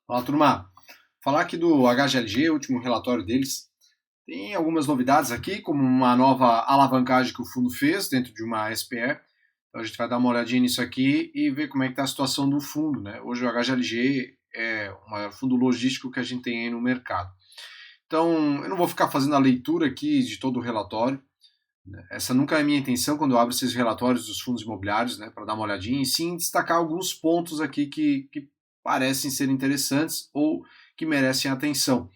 Fala, turma. Falar aqui do HGLG, o último relatório deles. Tem algumas novidades aqui, como uma nova alavancagem que o fundo fez dentro de uma SPE. Então a gente vai dar uma olhadinha nisso aqui e ver como é que está a situação do fundo, né? Hoje o HGLG é o maior fundo logístico que a gente tem aí no mercado. Então eu não vou ficar fazendo a leitura aqui de todo o relatório. Essa nunca é a minha intenção quando eu abro esses relatórios dos fundos imobiliários, né, para dar uma olhadinha, e sim destacar alguns pontos aqui que parecem ser interessantes ou que merecem atenção.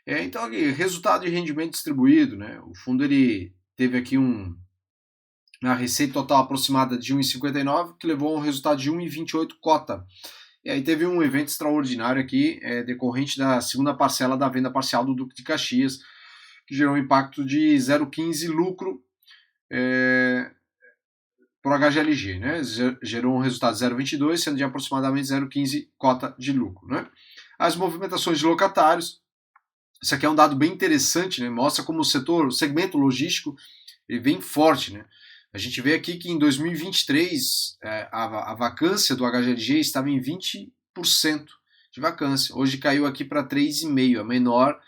Então, aqui, resultado de rendimento distribuído, né, o fundo ele teve aqui uma receita total aproximada de 1,59, que levou a um resultado de 1,28 cota. E aí teve um evento extraordinário aqui, decorrente da segunda parcela da venda parcial do Duque de Caxias, que gerou um impacto de 0,15 lucro para o HGLG, né? Gerou um resultado de 0,22, sendo de aproximadamente 0,15 cota de lucro, né? As movimentações de locatários, isso aqui é um dado bem interessante, né? Mostra como o segmento logístico, ele vem forte, né? A gente vê aqui que em 2023 a vacância do HGLG estava em 20% de vacância. Hoje caiu aqui para 3,5%, a menor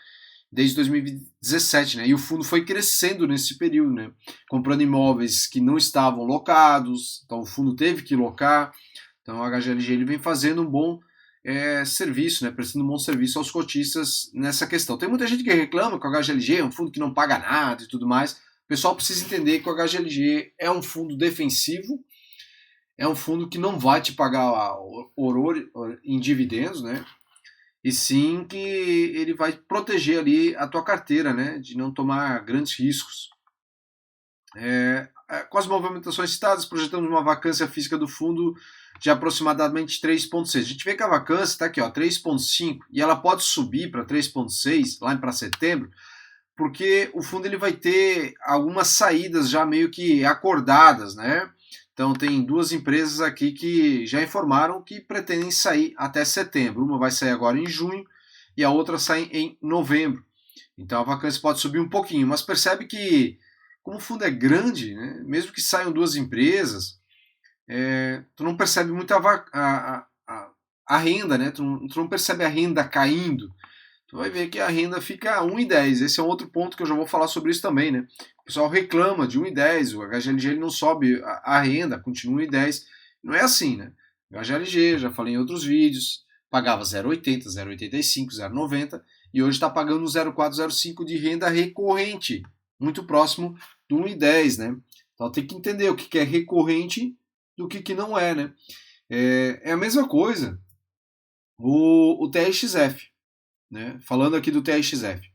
desde 2017, né? E o fundo foi crescendo nesse período, né? Comprando imóveis que não estavam locados, então o fundo teve que locar. Então o HGLG ele vem fazendo um bom serviço, né? Prestando um bom serviço aos cotistas nessa questão. Tem muita gente que reclama que o HGLG é um fundo que não paga nada e tudo mais. O pessoal precisa entender que o HGLG é um fundo defensivo, é um fundo que não vai te pagar horror em dividendos, né? E sim que ele vai proteger ali a tua carteira, né, de não tomar grandes riscos. Com as movimentações citadas, projetamos uma vacância física do fundo de aproximadamente 3,6. A gente vê que a vacância está aqui, ó, 3,5, e ela pode subir para 3,6 lá para setembro, porque o fundo ele vai ter algumas saídas já meio que acordadas, né? Então tem duas empresas aqui que já informaram que pretendem sair até setembro. Uma vai sair agora em junho e a outra sai em novembro. Então a vacância pode subir um pouquinho, mas percebe que como o fundo é grande, né, mesmo que saiam duas empresas, tu não percebe muito a renda, né? Tu não percebe a renda caindo. Tu vai ver que a renda fica 1,10. Esse é um outro ponto que eu já vou falar sobre isso também, né? O pessoal reclama de 1,10, o HGLG ele não sobe a renda, continua 1,10. Não é assim, né? O HGLG, já falei em outros vídeos, pagava 0,80, 0,85, 0,90 e hoje está pagando 0,4, 0,5 de renda recorrente, muito próximo do 1,10, né? Então tem que entender o que é recorrente do que não é, né? É a mesma coisa o TRXF, né? Falando aqui do TRXF.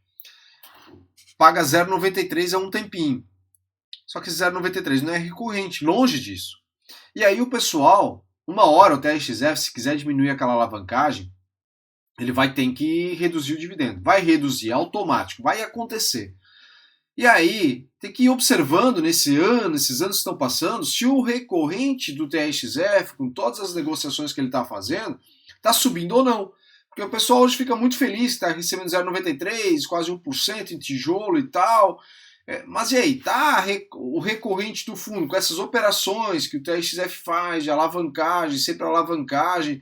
Paga 0,93 há um tempinho. Só que 0,93 não é recorrente, longe disso. E aí o pessoal, uma hora o TRXF, se quiser diminuir aquela alavancagem, ele vai ter que reduzir o dividendo. Vai reduzir, automático, vai acontecer. E aí, tem que ir observando nesses anos que estão passando, se o recorrente do TRXF, com todas as negociações que ele está fazendo, está subindo ou não. Porque o pessoal hoje fica muito feliz, está recebendo 0,93, quase 1% em tijolo e tal. Mas e aí, tá o recorrente do fundo, com essas operações que o TRXF faz, de alavancagem, sempre alavancagem,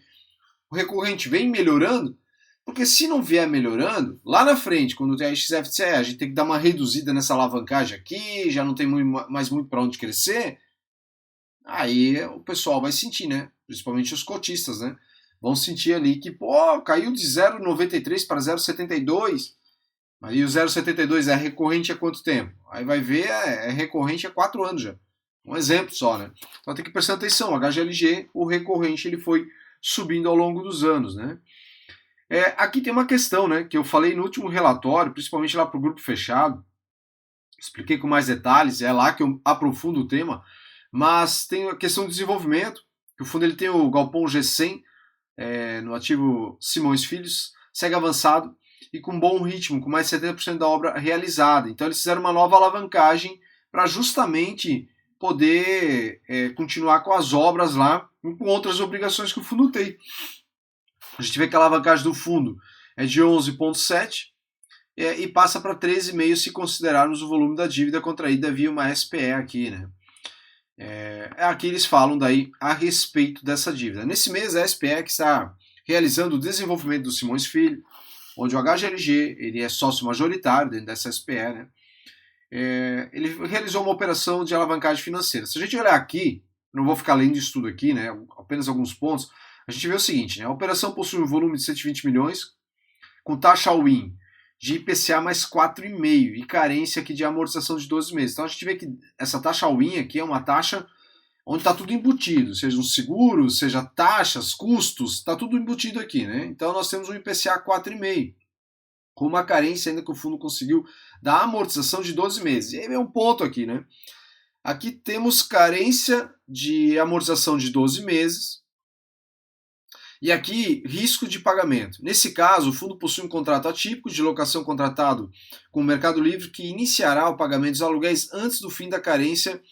o recorrente vem melhorando? Porque se não vier melhorando, lá na frente, quando o TRXF disser, a gente tem que dar uma reduzida nessa alavancagem aqui, já não tem mais muito para onde crescer, aí o pessoal vai sentir, né? Principalmente os cotistas, né? Vão sentir ali que, pô, caiu de 0,93 para 0,72. Aí o 0,72 é recorrente há quanto tempo? Aí vai ver, é recorrente há 4 anos já. Um exemplo só, né? Então tem que prestar atenção. O HGLG, o recorrente, ele foi subindo ao longo dos anos, né? Aqui tem uma questão, né, que eu falei no último relatório, principalmente lá para o grupo fechado, expliquei com mais detalhes, é lá que eu aprofundo o tema, mas tem a questão do desenvolvimento, que o fundo ele tem o Galpão G100 no ativo Simões Filhos, segue avançado e com bom ritmo, com mais de 70% da obra realizada. Então eles fizeram uma nova alavancagem para justamente poder continuar com as obras lá, e com outras obrigações que o fundo tem. A gente vê que a alavancagem do fundo é de 11,7 e passa para 13,5 se considerarmos o volume da dívida contraída via uma SPE aqui, né? Aqui eles falam daí a respeito dessa dívida. Nesse mês a SPE que está realizando o desenvolvimento do Simões Filho, onde o HGLG ele é sócio majoritário dentro dessa SPE, né? Ele realizou uma operação de alavancagem financeira. Se a gente olhar aqui, não vou ficar lendo isso tudo aqui, né? Apenas alguns pontos, a gente vê o seguinte, né? A operação possui um volume de 120 milhões, com taxa all-in de IPCA mais 4,5 e carência aqui de amortização de 12 meses. Então a gente vê que essa taxa all-in aqui é uma taxa onde está tudo embutido, seja um seguro, seja taxas, custos, está tudo embutido aqui, né? Então nós temos um IPCA 4,5, com uma carência ainda que o fundo conseguiu da amortização de 12 meses. E aí vem um ponto aqui, né? Aqui temos carência de amortização de 12 meses, e aqui, risco de pagamento. Nesse caso, o fundo possui um contrato atípico de locação contratado com o Mercado Livre que iniciará o pagamento dos aluguéis antes do fim da carência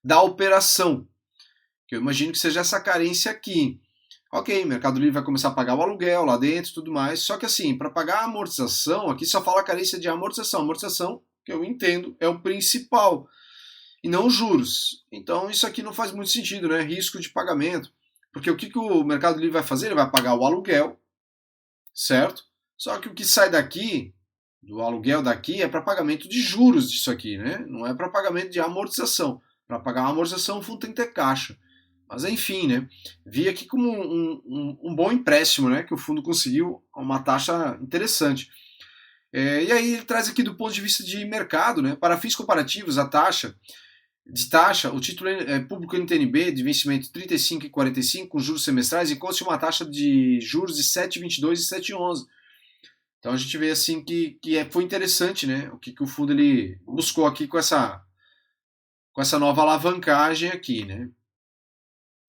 da operação. Que eu imagino que seja essa carência aqui. Ok, o Mercado Livre vai começar a pagar o aluguel lá dentro e tudo mais. Só que assim, para pagar a amortização, aqui só fala carência de amortização. Amortização, que eu entendo, é o principal. E não os juros. Então isso aqui não faz muito sentido, né? Risco de pagamento. Porque o que o Mercado Livre vai fazer? Ele vai pagar o aluguel, certo? Só que o que sai daqui, do aluguel daqui, é para pagamento de juros disso aqui, né? Não é para pagamento de amortização. Para pagar uma amortização, o fundo tem que ter caixa. Mas enfim, né? Vi aqui como um bom empréstimo, né? Que o fundo conseguiu uma taxa interessante. E aí ele traz aqui do ponto de vista de mercado, né? Para fins comparativos, a taxa, o título público NTNB de vencimento 35 e 45 com juros semestrais encontra uma taxa de juros de 7,22 e 7,11. Então a gente vê assim que foi interessante, né? O que o fundo ele buscou aqui com essa nova alavancagem aqui, né?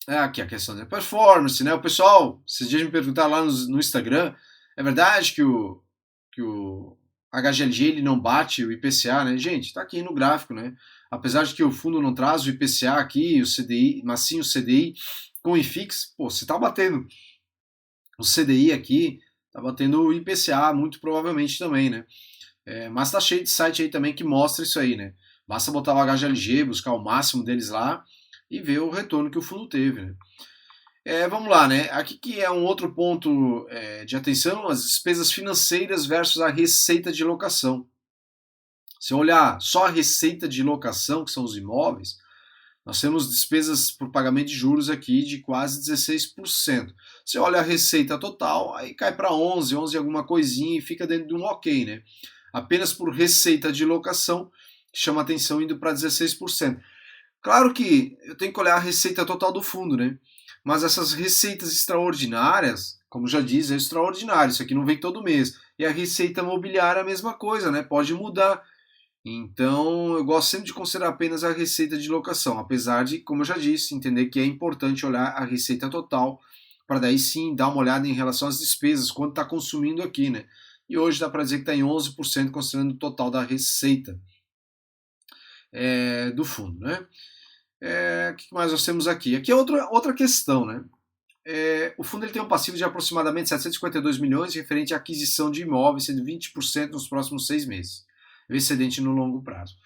Aqui a questão da performance, né? O pessoal, esses dias me perguntaram lá no Instagram, é verdade que o HGLG ele não bate o IPCA, né? Gente, tá aqui no gráfico, né? Apesar de que o fundo não traz o IPCA aqui, o CDI, mas sim o CDI com o IFIX, pô, você tá batendo o CDI aqui, tá batendo o IPCA muito provavelmente também, né? Mas tá cheio de site aí também que mostra isso aí, né? Basta botar o HGLG, buscar o máximo deles lá e ver o retorno que o fundo teve, né? Vamos lá, né? Aqui que é um outro ponto de atenção, as despesas financeiras versus a receita de locação. Se eu olhar só a receita de locação, que são os imóveis, nós temos despesas por pagamento de juros aqui de quase 16%. Se eu olhar a receita total, aí cai para 11 alguma coisinha e fica dentro de um ok, né? Apenas por receita de locação, chama atenção indo para 16%. Claro que eu tenho que olhar a receita total do fundo, né? Mas essas receitas extraordinárias, como já diz, é extraordinário, isso aqui não vem todo mês. E a receita mobiliária é a mesma coisa, né? Pode mudar. Então, eu gosto sempre de considerar apenas a receita de locação, apesar de, como eu já disse, entender que é importante olhar a receita total, para daí sim dar uma olhada em relação às despesas, quanto está consumindo aqui, né? E hoje dá para dizer que está em 11% considerando o total da receita do fundo, né? O que mais nós temos aqui? Aqui é outra questão, né? O fundo ele tem um passivo de aproximadamente 752 milhões referente à aquisição de imóveis, sendo 20% nos próximos 6 meses, excedente no longo prazo.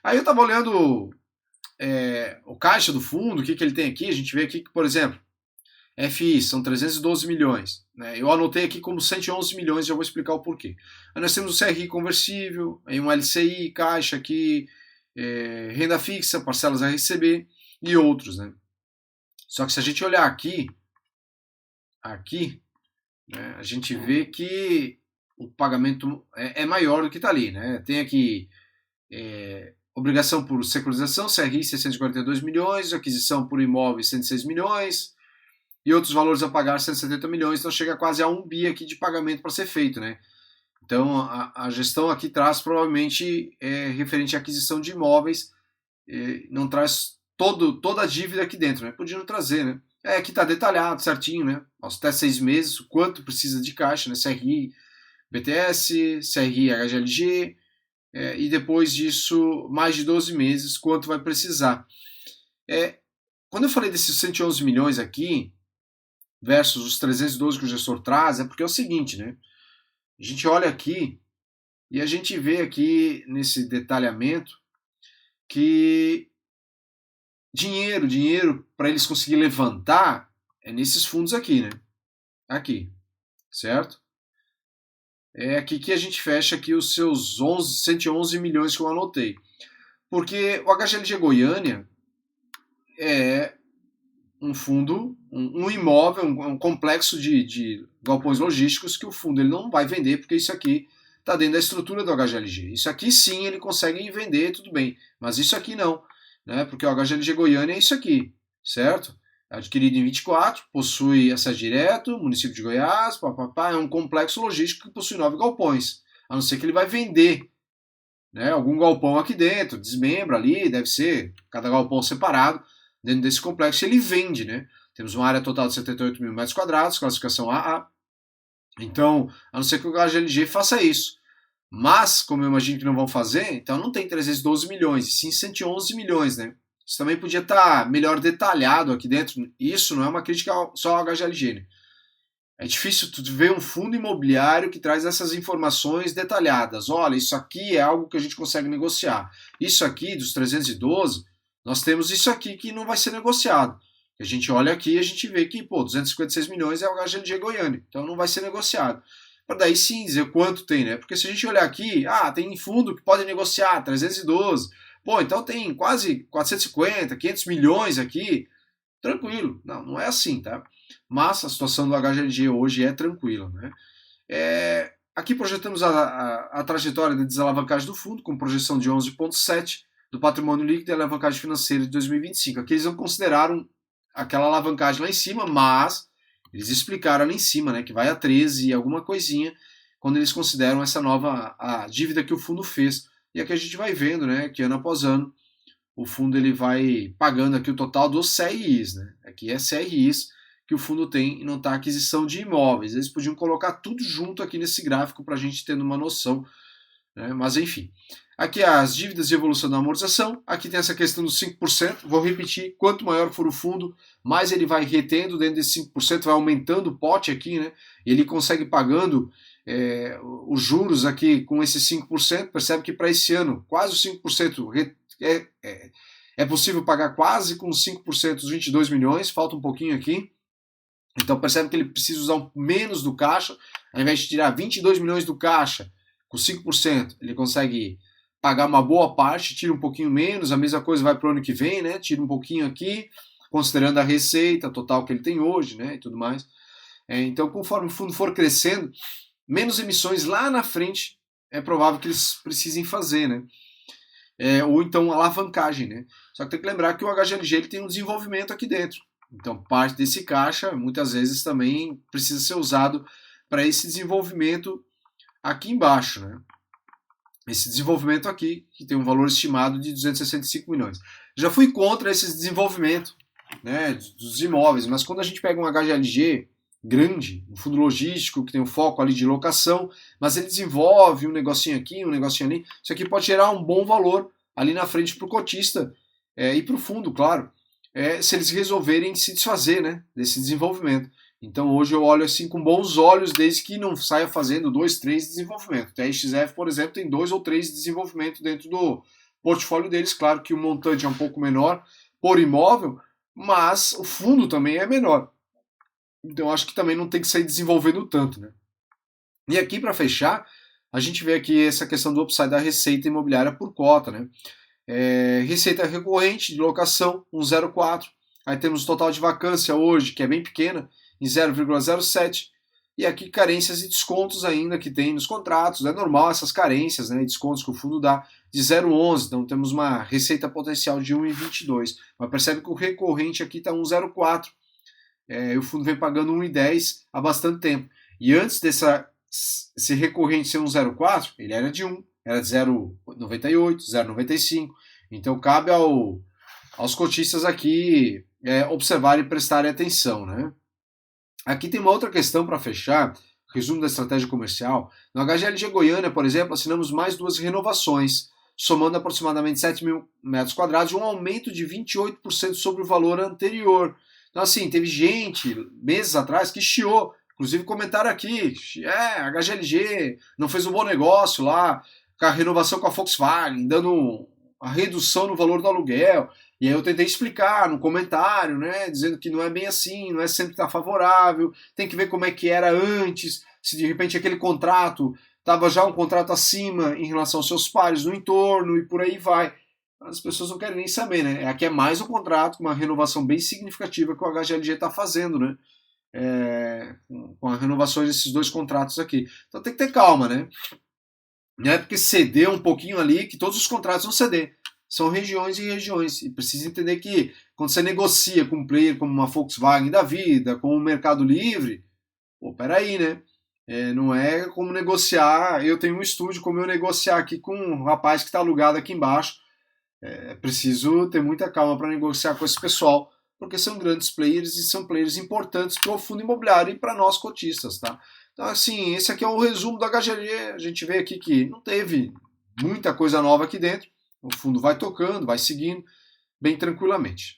Aí eu estava olhando o caixa do fundo, o que ele tem aqui, a gente vê aqui que, por exemplo, FI são 312 milhões, né? Eu anotei aqui como 111 milhões, já vou explicar o porquê. Aí nós temos o CRI conversível, aí um LCI, caixa aqui, renda fixa, parcelas a receber e outros, né? Só que se a gente olhar aqui, né, a gente vê que o pagamento é maior do que está ali, né? Tem aqui obrigação por securitização, CRI 642 milhões, aquisição por imóveis 106 milhões e outros valores a pagar 170 milhões, então chega quase a 1 bi aqui de pagamento para ser feito, né? Então a gestão aqui traz provavelmente referente à aquisição de imóveis, não traz toda a dívida aqui dentro, né? Podia não trazer, né? Aqui está detalhado certinho, né? Até 6 meses, o quanto precisa de caixa, né? CRI, BTS, CRI, HGLG, e depois disso, mais de 12 meses, quanto vai precisar. Quando eu falei desses 111 milhões aqui, versus os 312 que o gestor traz, é porque é o seguinte, né? A gente olha aqui e a gente vê aqui nesse detalhamento que dinheiro para eles conseguirem levantar é nesses fundos aqui, né? aqui, certo? É aqui que a gente fecha aqui os seus 111 milhões que eu anotei. Porque o HGLG Goiânia é um fundo, um imóvel, um complexo de galpões logísticos que o fundo ele não vai vender, porque isso aqui está dentro da estrutura do HGLG. Isso aqui sim ele consegue vender, tudo bem, mas isso aqui não, né? Porque o HGLG Goiânia é isso aqui, certo? Adquirido em 24, possui acesso direto, município de Goiás, papapá, é um complexo logístico que possui 9 galpões, a não ser que ele vai vender, né, algum galpão aqui dentro, desmembra ali, deve ser cada galpão separado, dentro desse complexo ele vende, né? Temos uma área total de 78 mil metros quadrados, classificação AA. Então, a não ser que o HGLG faça isso. Mas, como eu imagino que não vão fazer, então não tem 312 milhões, e sim 111 milhões, né? Isso também podia estar melhor detalhado aqui dentro. Isso não é uma crítica só ao HGLG, né? É difícil tu ver um fundo imobiliário que traz essas informações detalhadas. Olha, isso aqui é algo que a gente consegue negociar. Isso aqui, dos 312, nós temos isso aqui que não vai ser negociado. A gente olha aqui e a gente vê que, pô, 256 milhões é o HGLG Goiânia, então não vai ser negociado. Para daí sim dizer quanto tem, né? Porque se a gente olhar aqui, tem fundo que pode negociar, 312, pô, então tem quase 450, 500 milhões aqui, tranquilo. Não, não é assim, tá? Mas a situação do HGLG hoje é tranquila, né? Aqui projetamos a trajetória de desalavancagem do fundo, com projeção de 11,7 do patrimônio líquido e alavancagem financeira de 2025. Aqui eles não consideraram aquela alavancagem lá em cima, mas eles explicaram ali em cima, né, que vai a 13 e alguma coisinha, quando eles consideram essa nova a dívida que o fundo fez. E aqui a gente vai vendo, né, que ano após ano o fundo ele vai pagando aqui o total dos CRIs, né? Aqui é CRIs que o fundo tem e não está aquisição de imóveis. Eles podiam colocar tudo junto aqui nesse gráfico para a gente ter uma noção, né? Mas enfim. Aqui as dívidas e evolução da amortização. Aqui tem essa questão dos 5%. Vou repetir, quanto maior for o fundo, mais ele vai retendo dentro desse 5%, vai aumentando o pote aqui, né? Ele consegue pagando os juros aqui com esses 5%. Percebe que para esse ano, quase os 5% é possível pagar quase com 5% os 22 milhões, falta um pouquinho aqui. Então percebe que ele precisa usar menos do caixa, ao invés de tirar 22 milhões do caixa, com 5%, ele consegue pagar uma boa parte, tira um pouquinho menos, a mesma coisa vai para o ano que vem, né? Tira um pouquinho aqui, considerando a receita total que ele tem hoje, né? E tudo mais. Então, conforme o fundo for crescendo, menos emissões lá na frente é provável que eles precisem fazer, né? Ou então alavancagem, né? Só que tem que lembrar que o HGLG ele tem um desenvolvimento aqui dentro. Então, parte desse caixa, muitas vezes, também precisa ser usado para esse desenvolvimento aqui embaixo, né? Esse desenvolvimento aqui, que tem um valor estimado de 265 milhões. Já fui contra esse desenvolvimento, né, dos imóveis, mas quando a gente pega um HGLG grande, um fundo logístico que tem um foco ali de locação, mas ele desenvolve um negocinho aqui, um negocinho ali, isso aqui pode gerar um bom valor ali na frente para o cotista e para o fundo, claro, se eles resolverem se desfazer, né, desse desenvolvimento. Então hoje eu olho assim com bons olhos, desde que não saia fazendo 2, 3 desenvolvimentos. A XF, por exemplo, tem 2 ou 3 desenvolvimentos dentro do portfólio deles. Claro que o montante é um pouco menor por imóvel, mas o fundo também é menor. Então acho que também não tem que sair desenvolvendo tanto, né? E aqui para fechar, a gente vê aqui essa questão do upside da receita imobiliária por cota, né? Receita recorrente de locação 1,04. Aí temos o total de vacância hoje, que é bem pequena, em 0,07. E aqui carências e descontos ainda que tem nos contratos. É normal essas carências, né, e descontos que o fundo dá de 0,11. Então temos uma receita potencial de 1,22. Mas percebe que o recorrente aqui está 1,04. E o fundo vem pagando 1,10 há bastante tempo. E antes esse recorrente ser 1,04, ele era de 1. Era de 0,98, 0,95. Então cabe aos cotistas aqui observarem e prestarem atenção, né? Aqui tem uma outra questão para fechar, resumo da estratégia comercial. No HGLG Goiânia, por exemplo, assinamos mais 2 renovações, somando aproximadamente 7 mil metros quadrados, um aumento de 28% sobre o valor anterior. Então, assim, teve gente, meses atrás, que chiou, inclusive comentaram aqui, HGLG não fez um bom negócio lá, com a renovação com a Volkswagen, dando a redução no valor do aluguel. E aí eu tentei explicar no comentário, né, dizendo que não é bem assim, não é sempre que está favorável, tem que ver como é que era antes, se de repente aquele contrato estava já um contrato acima em relação aos seus pares no entorno e por aí vai. As pessoas não querem nem saber, né? Aqui é mais um contrato, uma renovação bem significativa que o HGLG está fazendo, né? Com as renovações desses dois contratos aqui. Então tem que ter calma, né? Não é porque ceder um pouquinho ali que todos os contratos vão ceder. São regiões e regiões. E precisa entender que quando você negocia com um player como uma Volkswagen da vida, com o Mercado Livre, pô, peraí, né? Não é como negociar. Eu tenho um estúdio, como eu negociar aqui com um rapaz que está alugado aqui embaixo. É preciso ter muita calma para negociar com esse pessoal, porque são grandes players e são players importantes para o fundo imobiliário e para nós cotistas, tá? Então, assim, esse aqui é o resumo do HGLG. A gente vê aqui que não teve muita coisa nova aqui dentro. O fundo vai tocando, vai seguindo bem tranquilamente.